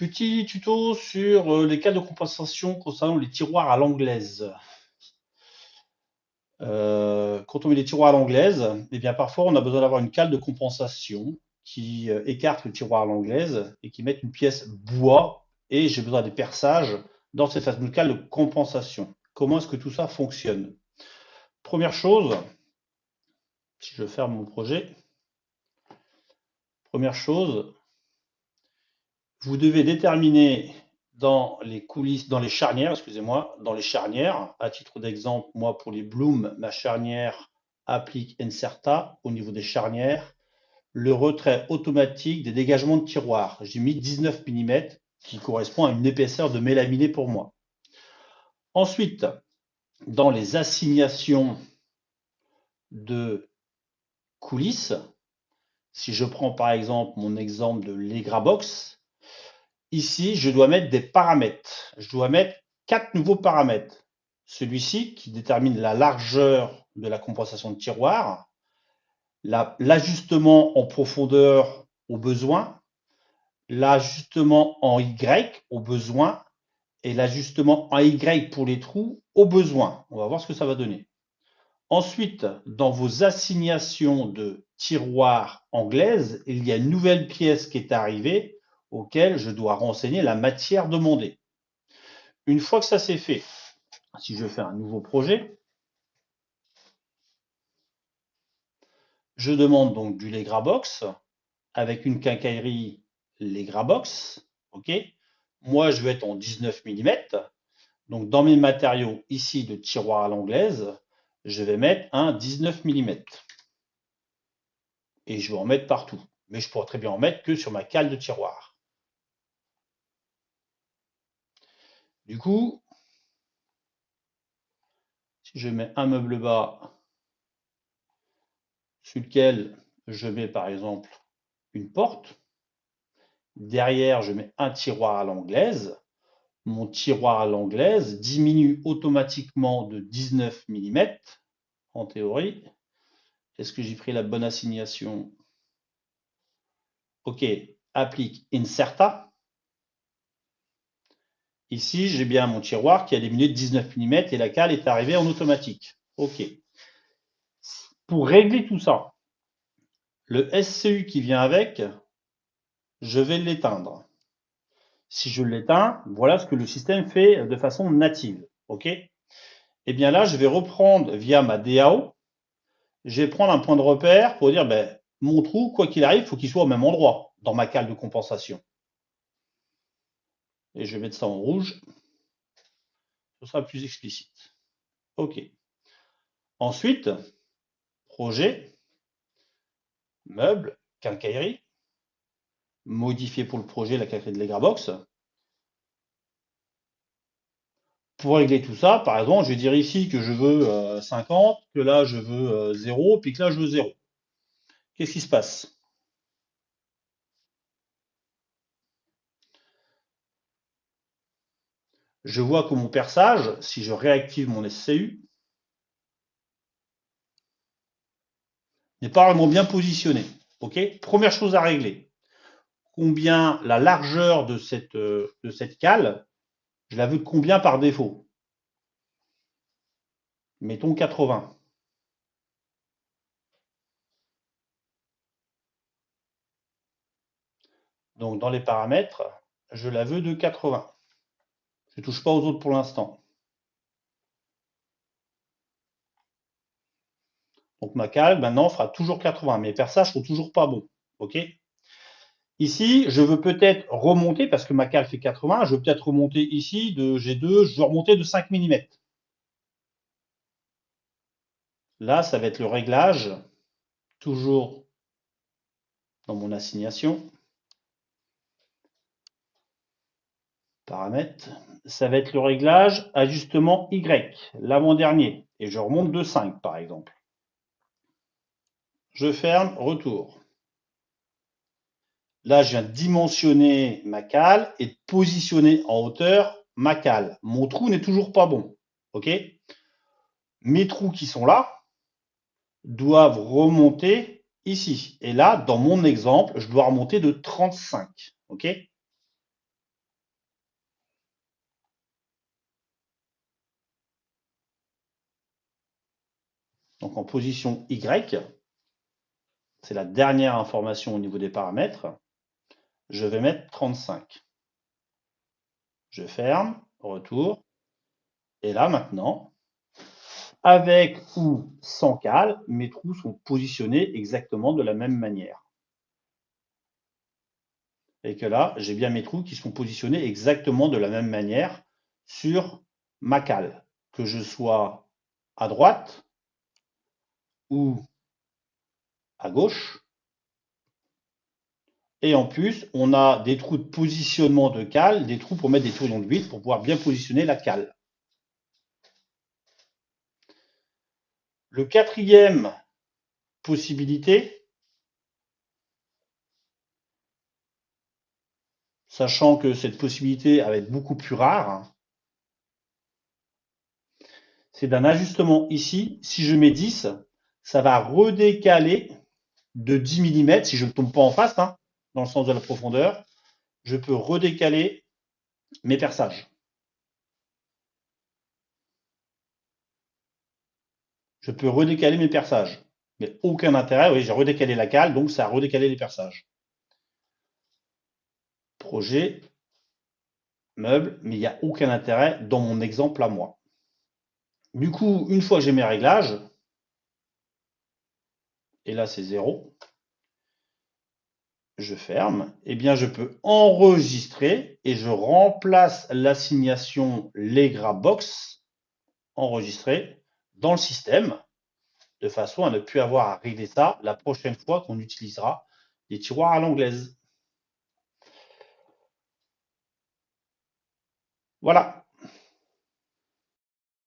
Petit tuto sur les cas de compensation concernant les tiroirs à l'anglaise. Quand on met des tiroirs à l'anglaise, eh bien parfois on a besoin d'avoir une cale de compensation qui écarte le tiroir à l'anglaise et qui mette une pièce bois et j'ai besoin des perçages dans cette fameuse cale de compensation. Comment est-ce que tout ça fonctionne? Première chose, si je ferme mon projet, première chose, vous devez déterminer dans les coulisses, dans les charnières, excusez-moi, dans les charnières, à titre d'exemple, moi pour les blooms, ma charnière applique Inserta au niveau des charnières, le retrait automatique des dégagements de tiroirs. J'ai mis 19 mm qui correspond à une épaisseur de mélaminé pour moi. Ensuite, dans les assignations de coulisses, si je prends par exemple mon exemple de Legrabox, ici, je dois mettre des paramètres. Je dois mettre 4 nouveaux paramètres. Celui-ci qui détermine la largeur de la compensation de tiroir, l'ajustement en profondeur au besoin, l'ajustement en Y au besoin et l'ajustement en Y pour les trous au besoin. On va voir ce que ça va donner. Ensuite, dans vos assignations de tiroirs anglaises, il y a une nouvelle pièce qui est arrivée auquel je dois renseigner la matière demandée. Une fois que ça c'est fait, si je fais un nouveau projet, je demande donc du Legrabox avec une quincaillerie Legrabox. Ok. Moi, je vais être en 19 mm. Donc, dans mes matériaux ici de tiroir à l'anglaise, je vais mettre un 19 mm. Et je vais en mettre partout. Mais je pourrais très bien en mettre que sur ma cale de tiroir. Du coup, si je mets un meuble bas sur lequel je mets par exemple une porte, derrière je mets un tiroir à l'anglaise, mon tiroir à l'anglaise diminue automatiquement de 19 mm en théorie. Est-ce que j'ai pris la bonne assignation? Ok, applique Inserta. Ici, j'ai bien mon tiroir qui a diminué de 19 mm et la cale est arrivée en automatique. Ok. Pour régler tout ça, le SCU qui vient avec, je vais l'éteindre. Si je l'éteins, voilà ce que le système fait de façon native. Ok. Et bien là, je vais reprendre via ma DAO, je vais prendre un point de repère pour dire, ben, mon trou, quoi qu'il arrive, il faut qu'il soit au même endroit dans ma cale de compensation. Et je vais mettre ça en rouge, ce sera plus explicite. OK. Ensuite, projet, meuble, quincaillerie, modifier pour le projet la quincaillerie de Legrabox. Pour régler tout ça, par exemple, je vais dire ici que je veux 50, que là je veux 0, puis que là je veux 0. Qu'est-ce qui se passe? Je vois que mon perçage, si je réactive mon SCU, n'est pas vraiment bien positionné. Ok. Première chose à régler. Combien la largeur de cette cale, je la veux de combien par défaut? Mettons 80. Donc dans les paramètres, je la veux de 80. Je ne touche pas aux autres pour l'instant. Donc ma cale maintenant fera toujours 80. Mes perçages sont toujours pas bons. Ok. Ici, je veux peut-être remonter, parce que ma cale fait 80, je veux peut-être remonter ici de G2, je veux remonter de 5 mm. Là, ça va être le réglage, toujours dans mon assignation. Paramètres. Ça va être le réglage ajustement Y, l'avant-dernier. Et je remonte de 5 par exemple. Je ferme, retour. Là, je viens de dimensionner ma cale et de positionner en hauteur ma cale. Mon trou n'est toujours pas bon. Ok. Mes trous qui sont là doivent remonter ici. Et là, dans mon exemple, je dois remonter de 35. Ok. Donc en position Y, c'est la dernière information au niveau des paramètres, je vais mettre 35. Je ferme, retour, et là maintenant, avec ou sans cale, mes trous sont positionnés exactement de la même manière. Et que là, j'ai bien mes trous qui sont positionnés exactement de la même manière sur ma cale, que je sois à droite ou à gauche. Et en plus, on a des trous de positionnement de cale, des trous pour mettre des touillons de vitre pour pouvoir bien positionner la cale. Le quatrième possibilité, sachant que cette possibilité va être beaucoup plus rare, c'est d'un ajustement ici. Si je mets 10, ça va redécaler de 10 mm, si je ne tombe pas en face, hein, dans le sens de la profondeur, je peux redécaler mes perçages. Je peux redécaler mes perçages. Mais aucun intérêt, oui, j'ai redécalé la cale, donc ça a redécalé les perçages. Projet, meuble, mais il n'y a aucun intérêt dans mon exemple à moi. Du coup, une fois que j'ai mes réglages, et là c'est 0, je ferme, et bien je peux enregistrer et je remplace l'assignation Legra Box enregistrée dans le système de façon à ne plus avoir à régler ça la prochaine fois qu'on utilisera les tiroirs à l'anglaise. Voilà.